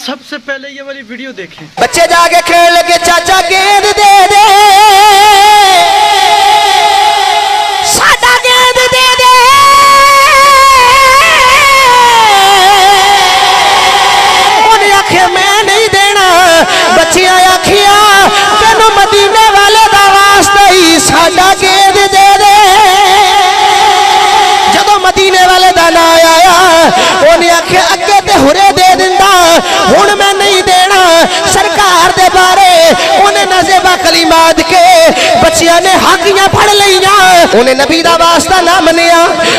सबसे पहले ये वाली वीडियो देखें। बच्चे जाके खेल लगे चाचा गेंद दे दे, साडा गेंद दे दे, उन्हें आखे मैं नहीं देना, बच्चियां आखिया तेनू मदीने वाले दा वास्ता ही साडा गेंद दे दे। जदों मदीने वाले दा ना आया उन्हें आखे अगे ते हुरे दे दिंदा, हुण मैं नहीं देना। सरकार दे बारे उन्हें नज़ेबा कलिमात के बच्चियां ने हाकियां फड़ लिया, उन्हें नबी दा वास्ता ना मनिया।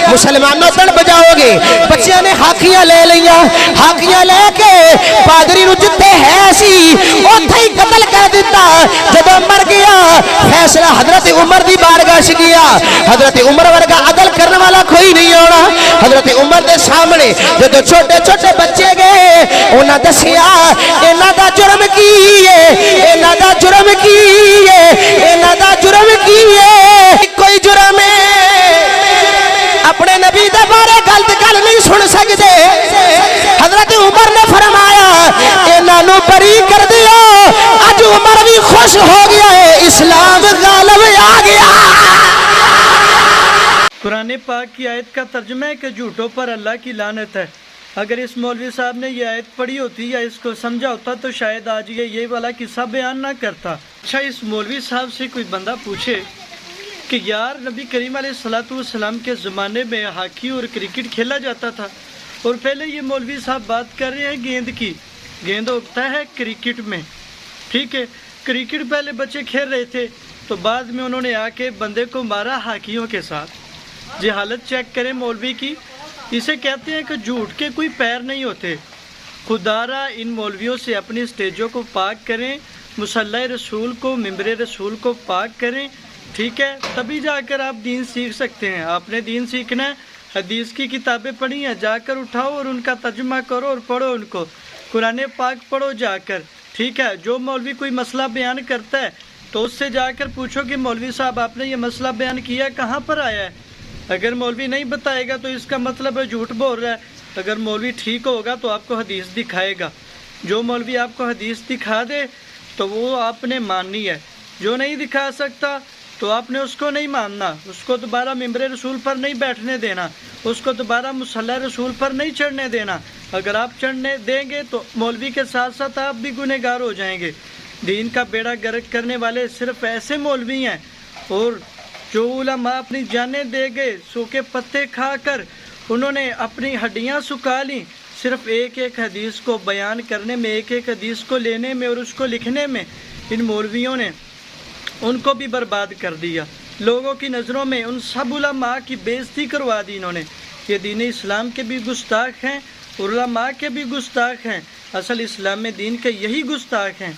मुसलमानों तड़ बजाओगे, बच्चियां ने हाकियां ले लिया, हाकियां लेके पादरी नूं जिथे है सी उत्थे ही कतल कर दिता। जदों मर गया फैसला हजरत उमर दी बारगाह च गया। हजरत उमर वर्गा अदल करने वाला कोई नहीं होना। हजरत उमर दे सामने जदों छोटे छोटे बच्चे गए उन्हें दसिया इन्हां दा जुर्म की है, इन्हां दा जुर्म की है, इन्हां दा जुर्म की है। कोई जुर्म अपने नबी दे बारे गलत गल नहीं सुन सकते। हजरत उमर ने फरमाया इन्हां नूं बरी कर दिया। अज उमर भी खुश हो गया है, इस्लाम गालिब आ गया। कुरान पाक की आयत का तर्जुमा है कि झूठों पर अल्लाह की लानत है। अगर इस मौलवी साहब ने ये आयत पढ़ी होती या इसको समझा होता तो शायद आज ये वाला किस्सा बयान ना करता। अच्छा, इस मौलवी साहब से कोई बंदा पूछे कि यार नबी करीम अलैहिस्सलाम के ज़माने में हॉकी और क्रिकेट खेला जाता था, और पहले ये मौलवी साहब बात कर रहे हैं गेंद की। गेंद होता है क्रिकेट में, ठीक है। क्रिकेट पहले बच्चे खेल रहे थे तो बाद में उन्होंने आके बंदे को मारा हाकियों के साथ। जी हालत चेक करें मौलवी की। इसे कहते हैं कि झूठ के कोई पैर नहीं होते। खुदारा इन मौलवियों से अपनी स्टेजों को पाक करें, मुसल्ला रसूल को, मिंबर रसूल को पाक करें, ठीक है। तभी जाकर आप दीन सीख सकते हैं। आपने दीन सीखना है, हदीस की किताबें पढ़ी हैं, जाकर उठाओ और उनका तर्जुमा करो और पढ़ो उनको। कुरान पाक पढ़ो जाकर, ठीक है। जो मौलवी कोई मसला बयान करता है तो उससे जाकर पूछो कि मौलवी साहब आपने ये मसला बयान किया, कहाँ पर आया है। अगर मौलवी नहीं बताएगा तो इसका मतलब है झूठ बोल रहा है। अगर मौलवी ठीक होगा तो आपको हदीस दिखाएगा। जो मौलवी आपको हदीस दिखा दे तो वो आपने माननी है। जो नहीं दिखा सकता तो आपने उसको नहीं मानना। उसको दोबारा मिंबर रसूल पर नहीं बैठने देना, उसको दोबारा मुसल्ला रसूल पर नहीं चढ़ने देना। अगर आप चढ़ने देंगे तो मौलवी के साथ साथ आप भी गुनहगार हो जाएंगे। दीन का बेड़ा गर्क करने वाले सिर्फ ऐसे मौलवी हैं, और जो उलमा अपनी जानें दे गए, सूखे पत्ते खाकर उन्होंने अपनी हड्डियां सुखा ली सिर्फ एक एक हदीस को बयान करने में, एक एक हदीस को लेने में और उसको लिखने में। इन मौलवियों ने उनको भी बर्बाद कर दिया। लोगों की नज़रों में उन सब उलमा की बेइज्जती करवा दी इन्होंने। ये दीन इस्लाम के भी गुस्ताख हैं, उलमा के भी गुस्ताख हैं। असल इस्लाम में दीन के यही गुस्ताख हैं।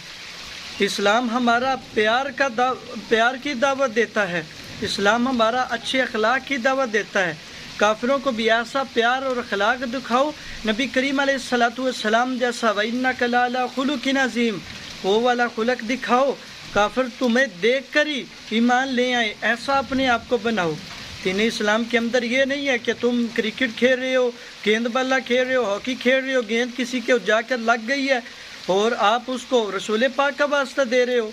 इस्लाम हमारा प्यार की दावत देता है। इस्लाम हमारा अच्छे अखलाक की दावत देता है। काफिरों को भी ऐसा प्यार और अखलाक दिखाओ नबी करीम अलैहिस्सलाम जैसा, वइन्नका लअला खुलुकिन अज़ीम, वो वाला खुलक दिखाओ। काफिर तुम्हें देख कर ही ईमान ले आए, ऐसा अपने आप को बनाओ। दीन इस्लाम के अंदर ये नहीं है कि तुम क्रिकेट खेल रहे हो, गेंद बल्ला खेल रहे हो, हॉकी खेल रहे हो, गेंद किसी के जाकर लग गई है और आप उसको रसूल पाक का वास्ता दे रहे हो।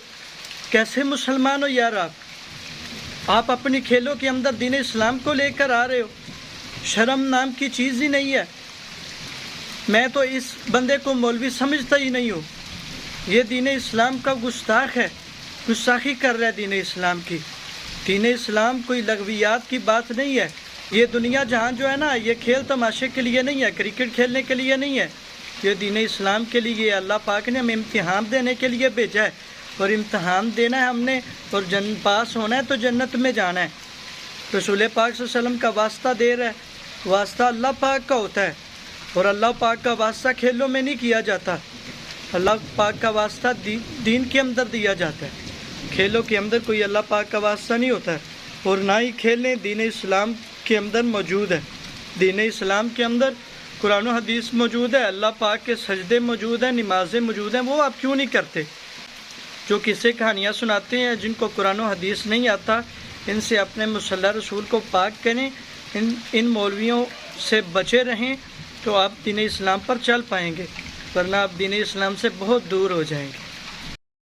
कैसे मुसलमान हो यार आप अपनी खेलों के अंदर दीन इस्लाम को लेकर आ रहे हो। शर्म नाम की चीज़ ही नहीं है। मैं तो इस बंदे को मौलवी समझता ही नहीं हूँ। ये दीन इस्लाम का गुस्ताख है, गुस्ताखी कर रहा है दीन इस्लाम की। दीन इस्लाम कोई लगवियात की बात नहीं है। ये दुनिया जहाँ जो है ना, ये खेल तमाशे के लिए नहीं है, क्रिकेट खेलने के लिए नहीं है। ये दीन इस्लाम के लिए अल्लाह पाक ने हमें इम्तिहान देने के लिए भेजा है, और इम्तिहान देना है हमने, और पास होना है तो जन्नत में जाना है। रसूल पाक सल्लल्लाहु अलैहि वसल्लम का वास्ता दे रहा है, वास्ता अल्लाह पाक का होता है, और अल्लाह पाक का वास्ता खेलों में नहीं किया जाता। अल्लाह पाक का वास्ता दीन के अंदर दिया जाता है। खेलों के अंदर कोई अल्लाह पाक का वास्ता नहीं होता है, और ना ही खेलने दीन इस्लाम के अंदर मौजूद है। दीन इस्लाम के अंदर कुरान और हदीस मौजूद है, अल्लाह पाक के सजदे मौजूद हैं, नमाजें मौजूद हैं। वो आप क्यों नहीं करते? जो किस्से कहानियाँ सुनाते हैं, जिनको कुरान और हदीस नहीं आता, इनसे अपने मुसल्ला रसूल को पाक करें। इन मौलवियों से बचे रहें तो आप दीन इस्लाम पर चल पाएंगे। वरना आप दीन इस्लाम से बहुत दूर हो जाएंगे।